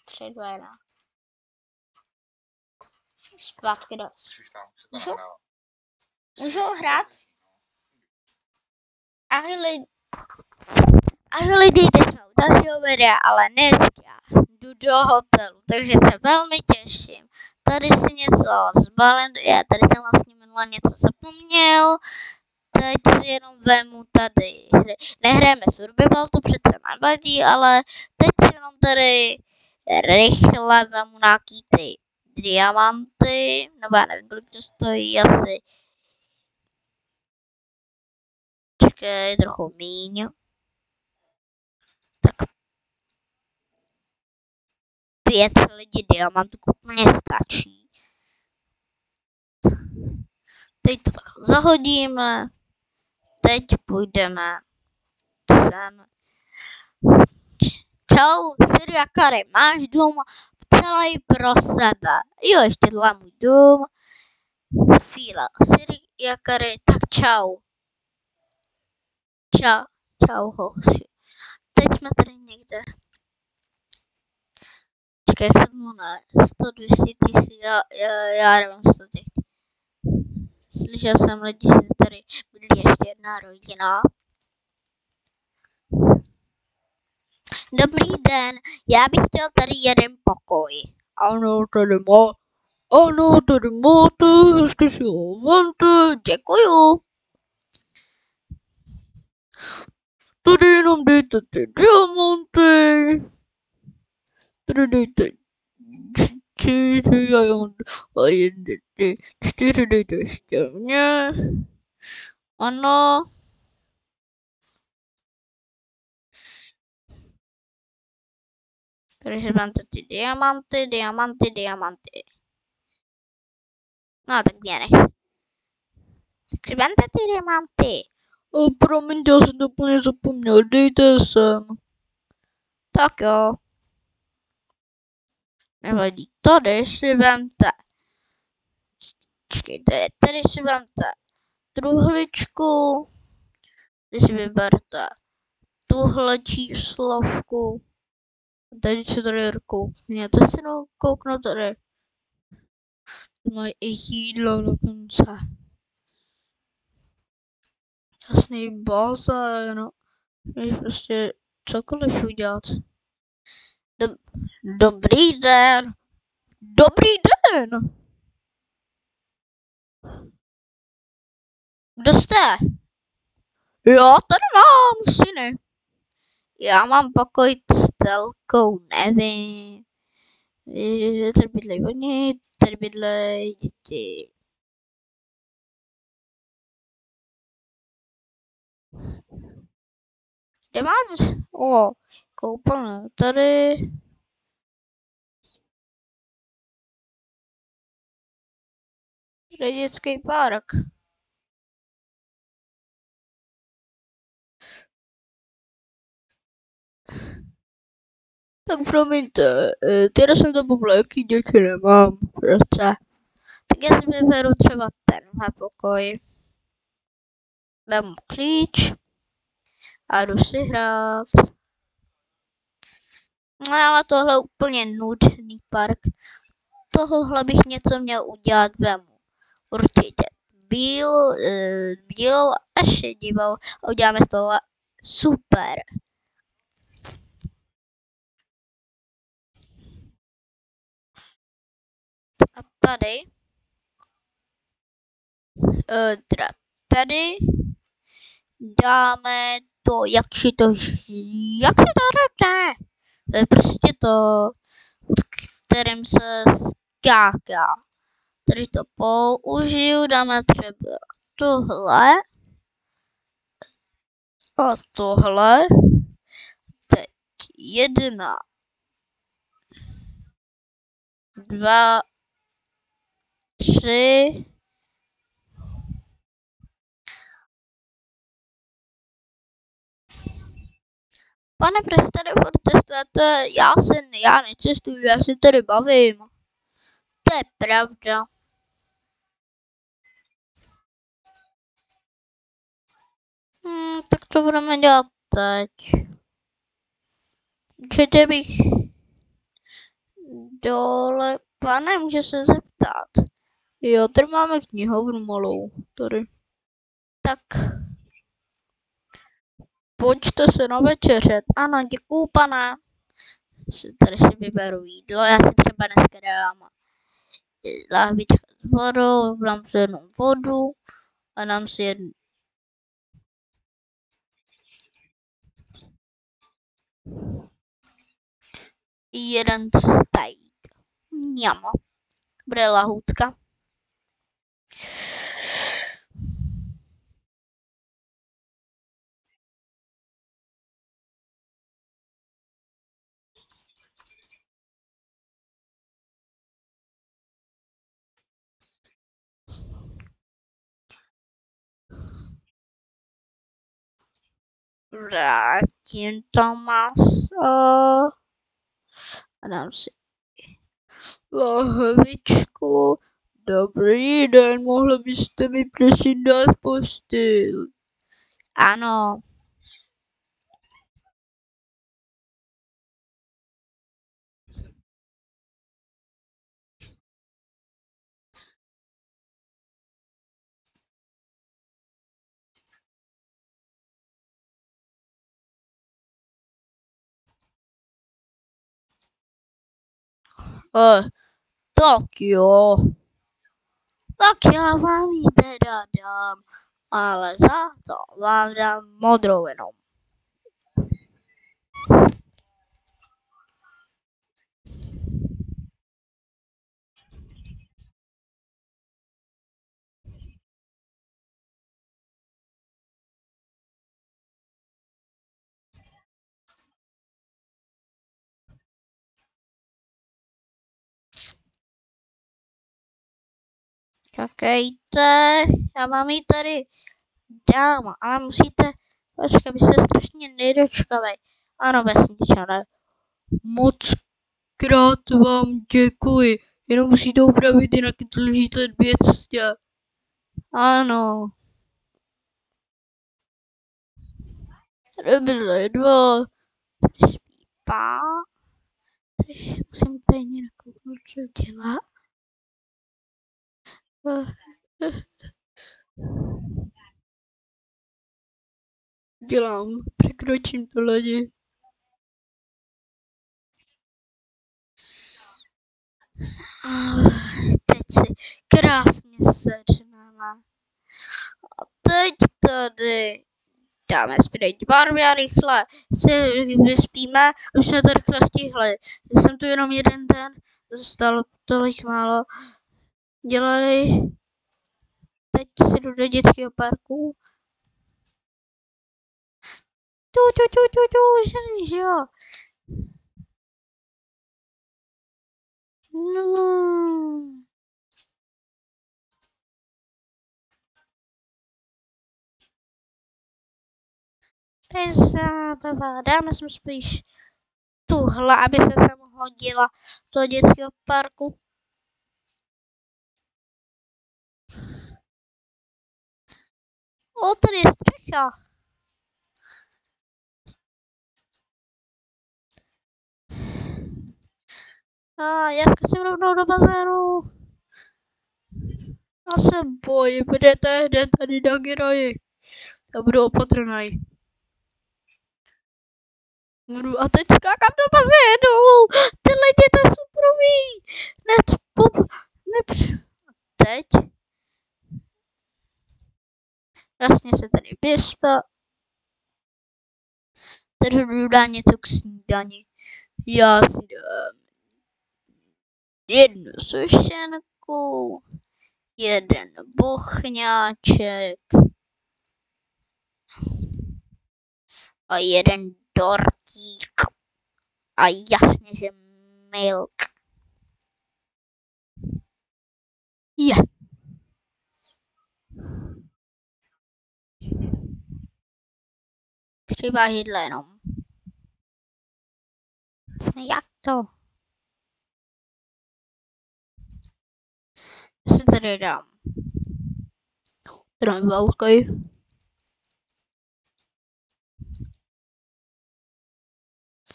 3, 2, 1. Zpátky do... Můžu hrát? Ahoj lidi, teď jsme u dalšího videa, ale dneska jdu do hotelu, takže se velmi těším. Tady si něco zbalím, já tady jsem vlastně minule něco zapomněl. Teď si jenom vemu tady hry. Nehrajeme survival, to přece nevadí, ale teď si jenom tady rychle vemu nějaký ty diamanty, nebo já nevím, kolik to stojí, asi. Čekej, trochu míň. Tak 5 lidí diamantů úplně stačí. Teď to tak zahodíme. Teď půjdeme sem. Čau, Syria Kary, máš dům celý pro sebe. Jo, ještě tohle můj dům. Fíla, Syria Kary, tak čau. Čau, hoši. Teď jsme tady někde. Čekaj, jak se to jmenuje? 100, 200 tisíc, já nevím, 100 těch. Slyšel jsem lidi, že tady bydlí ještě jedna rodina. Dobrý den, já bych chtěl tady jeden pokoj. Ano, tady máte, hezky si ho vemte, děkuju. Tady jenom dejte ty diamanty. Tady dejte 4 a 4 dejte ještě mě. Ano. Takže mám ty diamanty. No tak běneš. Takže mám ty diamanty. Promiňte, já jsem to úplně zapomněl, dejte sem. Tak jo. Nevadí, tady si vemte. Čekejte, tady si vemte truhličku. Tady si vyberte tuhle číslovku. Tady si tady koukněte si kouknu tady. Mají i jídlo dokonce. Jasný bazén. Můžeš prostě cokoliv udělat. Dobrý den. Kdo jste? Já tady mám syny. Já mám pokoj s telkou, nevím. Tady bydlejí oni, tady bydlejí děti. Kde máš? Koupelnu tady. Tady je dětský park. Tak promiňte, tady jsem to pobléky, děti nemám, prostě. Tak já si vyberu třeba tenhle pokoj. Vemu klíč a jdu si hrát. No ale tohle je úplně nudný park. Tohle bych něco měl udělat, vemu. Určitě bílou a šedivou a uděláme z toho super. A tady dáme to, jak se to řekne? Prostě to, pod kterým se skáká. Tady to použiju, dáme třeba tohle a tohle. Teď 1, 2, 3. Pane, proč tady furt cestujete? Já necestuju, já se tady bavím. To je pravda. Tak co budeme dělat teď? Určitě bych dole. Pane, může se zeptat. Jo, tady máme knihovnu malou. Tady. Tak. Pojďte se navečeřet. Ano, děkuju, pane. Tady si vyberu jídlo. Já si třeba dneska dám lahvička s vodou, dám si jednu vodu a dám si jednu jeden steak. Mňamo. Bude lahůdka. Vrátím to maso a dám si lahvičku. Dobrý den, mohli byste mi prosím dát postýl? Ano. Tak jo. Tak já vám ji teda dám, ale za to vám dám modrou jenom. Čekejte, já vám ji tady dám, ale musíte, počkej, vy jste strašně nedočkavej. Ano, vesničané, moc krát vám děkuji, jenom musíte upravit, jinak dlužíte 200. Ano. Byly dva, tady spí pá, tady musím úplně nakouknout, co dělá. Dělám, překročím to lidi. Teď si krásně sedneme. A teď tady dáme zpět barvy a rychle si vyspíme. Už jsme to rychle stihli. Jsem tu jenom jeden den, zostalo tolik málo. Dělej. Teď si jdu do dětského parku. Že jo. No. To je zábava. Dáme jsme spíš tuhle, aby se sem hodila do dětského parku. O, tady je střecha. A já zkusím rovnou do bazénu. Já se bojím, budete hned tady na geroji. Já budu opatrný. A teď skákám do bazénu. Tyhle děti jsou první. Teď. Jasně se tady vyspa. Teď jdu dát něco k snídani. Já si dám jednu sušenku, jeden bochňáček a jeden dortík. A jasně, že milk. Je. Třeba jídlo jenom. Jak to? Si tady dám. Ten velký.